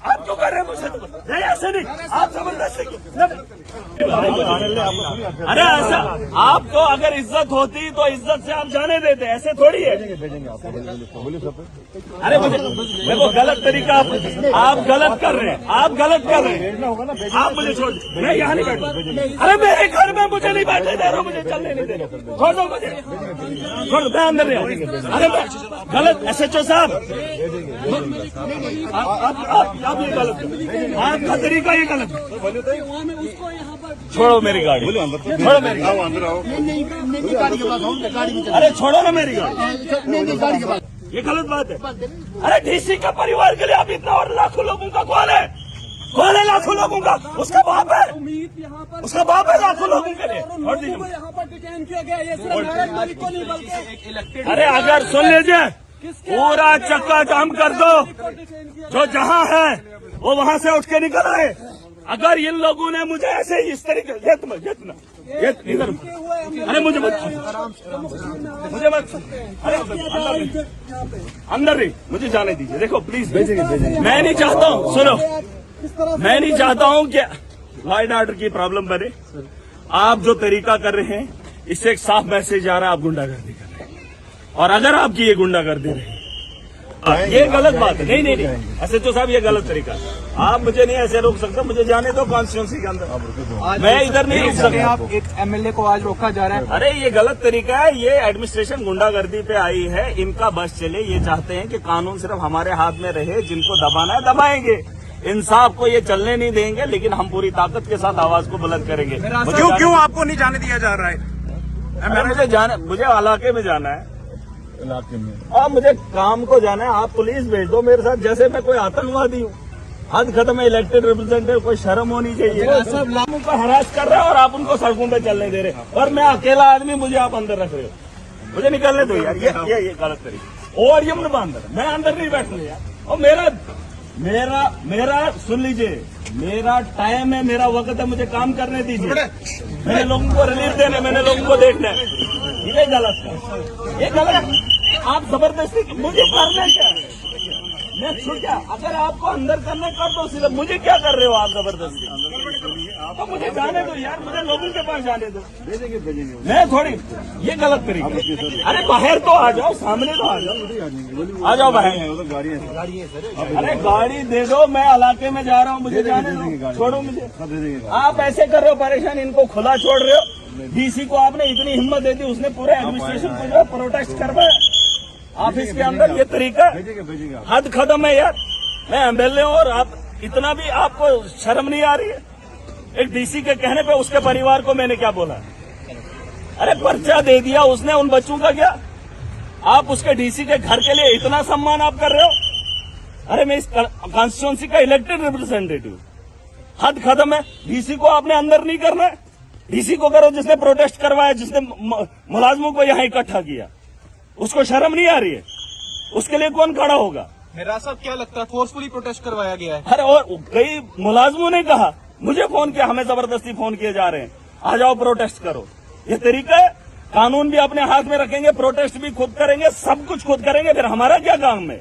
आप क्यों कर रहे हैं मुझे? नहीं ऐसे नहीं, आप जबरदस्ती अरे ऐसा आपको अगर इज्जत होती तो इज्जत से आप जाने देते, ऐसे थोड़ी है। अरे मुझे देखो गलत तरीका आप गलत कर रहे हैं, आप गलत कर रहे हैं। आप मुझे छोड़, मैं यहाँ नहीं बैठूंगा। अरे मेरे घर में मुझे नहीं बैठे दे रहे, मुझे चलने नहीं दे रहे, छोड़ दो मुझे, छोड़ दो, मैं अंदर नहीं आऊंगा। अरे मैं गलत SHO साहब, आप ये गलत, आपका तरीका ये गलत। छोड़ो मेरी गाड़ी, छोड़ो मेरी गाड़ी, अरे छोड़ो ना मेरी गाड़ी, ये गलत बात है। अरे DC का परिवार के लिए आप इतना, और लाखों लोगों का कौन है? कौन है लाखों लोगों का? उसका बाप है, उसका बाप है लाखों लोगों के लिए। और यहाँ पर डिटेन किया गया, ये सिर्फ नारायण मलिक को नहीं बल्कि अरे अगर सुन लीजिए, पूरा चक्का जाम कर दो, जो जहाँ है वो वहाँ से उठ के निकल आए। अगर इन लोगों ने मुझे ऐसे इस तरीके ये इधर, अरे मुझे मत, अरे अंदर नहीं, मुझे जाने दीजिए। देखो प्लीज, मैं नहीं चाहता हूँ, सुनो, मैं नहीं चाहता हूँ कि लॉ एंड ऑर्डर की प्रॉब्लम बने। आप जो तरीका कर रहे हैं इससे एक साफ मैसेज आ रहा है, आप गुंडागर्दी कर रहे हैं। और अगर आपकी ये गुंडागर्दी रही, ये गलत बात है। नहीं नहीं नहीं, SHO साहब ये गलत तरीका है। आप मुझे नहीं ऐसे रोक सकते, मुझे जाने दो कॉन्स्टिट्यूंसी के अंदर, मैं इधर नहीं रुक सकता। आप एक MLA को आज रोका जा रहा है। अरे ये गलत तरीका है, ये एडमिनिस्ट्रेशन गुंडागर्दी पे आई है, इनका बस चले। ये चाहते हैं कि कानून सिर्फ हमारे हाथ में रहे, जिनको दबाना है दबाएंगे, इंसाफ को ये चलने नहीं देंगे, लेकिन हम पूरी ताकत के साथ आवाज को बुलंद करेंगे। क्यों आपको नहीं जाने दिया जा रहा है? मुझे इलाके में जाना है, इलाके में, और मुझे काम को जाना है। आप पुलिस भेज दो मेरे साथ, जैसे मैं कोई आतंकवादी हूँ। हद खत्म है, इलेक्टेड रिप्रेजेंटेटिव, कोई शर्म होनी चाहिए। सब लोगों को हरास कर रहे हो और आप उनको सड़कों पे चलने दे रहे हो, और मैं अकेला आदमी, मुझे आप अंदर रख रहे हो। मुझे निकलने दो यार, ये गलत तरीका। और ये अंदर, मैं अंदर नहीं बैठूंगा यार। और मेरा सुन लीजिए, मेरा टाइम है, मेरा वक्त है, मुझे काम करने दीजिए। मैंने लोगों को रिलीफ देना, मैंने लोगों को देखना है। ये गलत है, ये गलत। आप जबरदस्ती, मुझे करना क्या है? मैं क्या, अगर आपको अंदर करना कर दो, सिर्फ मुझे क्या कर रहे हो आप जबरदस्ती? तो मुझे जाने दो यार, मुझे लोगों के पास जाने दो। मैं थोड़ी, ये गलत तरीका। अरे बाहर तो आ जाओ, सामने तो आ जाओ बाहर। अरे गाड़ी दे दो, मैं इलाके में जा रहा हूँ, मुझे जाने दो, छोड़ो मुझे। आप ऐसे कर रहे हो परेशान, इनको खुला छोड़ रहे हो। DC को आपने इतनी हिम्मत दे दी, उसने पूरे एडमिनिस्ट्रेशन को जो प्रोटेस्ट करवाया ऑफिस के अंदर। ये तरीका हद खत्म है यार। मैं MLA हूं और आप इतना भी आपको शर्म नहीं आ रही है? एक DC के कहने पे उसके परिवार को मैंने क्या बोला? अरे पर्चा दे दिया उसने, उन बच्चों का क्या? आप उसके DC के घर के लिए इतना सम्मान आप कर रहे हो? अरे मैं इस कॉन्स्टिट्यूंसी का इलेक्टेड रिप्रेजेंटेटिव, हद खत्म है। DC को आपने अंदर नहीं करना है, DC को करो जिसने प्रोटेस्ट करवाया, जिसने मुलाजमों को यहाँ इकट्ठा किया। उसको शर्म नहीं आ रही है? उसके लिए कौन खड़ा होगा? मेरा साहब क्या लगता है, फोर्सफुली प्रोटेस्ट करवाया गया है? अरे और कई मुलाजमों ने कहा, मुझे फोन किया, हमें जबरदस्ती फोन किए जा रहे हैं, आ जाओ प्रोटेस्ट करो। ये तरीका है? कानून भी अपने हाथ में रखेंगे, प्रोटेस्ट भी खुद करेंगे, सब कुछ खुद करेंगे, फिर हमारा क्या काम है?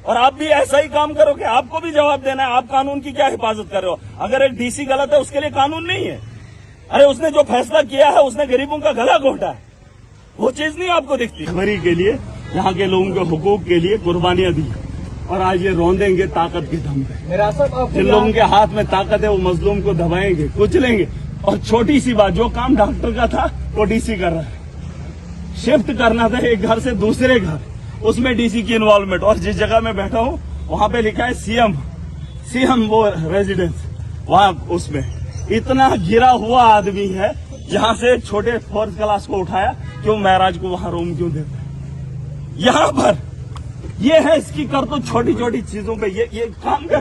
और आप भी ऐसा ही काम करो कि आपको भी जवाब देना है। आप कानून की क्या हिफाजत कर रहे हो? अगर एक DC गलत है, उसके लिए कानून नहीं है? अरे उसने जो फैसला किया है, उसने गरीबों का गला घोटा है, वो चीज नहीं आपको दिखती। भरी के लिए, यहाँ के लोगों के हुकूक के लिए कुर्बानियां दी, और आज ये रोंदेंगे ताकत के दम पे। जिन लोगों के हाथ में ताकत है वो मजलूम को दबाएंगे, कुचलेंगे। और छोटी सी बात, जो काम डॉक्टर का था वो DC कर रहा है। शिफ्ट करना था एक घर से दूसरे घर, उसमें DC की इन्वॉल्वमेंट। और जिस जगह में बैठा हूँ वहां पे लिखा है CM वो रेजिडेंस, वहां उसमें इतना गिरा हुआ आदमी है, जहां से छोटे 4th क्लास को उठाया, क्यों महराज को वहां रूम क्यों देता है? यहाँ पर ये है इसकी कर तो छोटी छोटी चीजों पे ये काम कर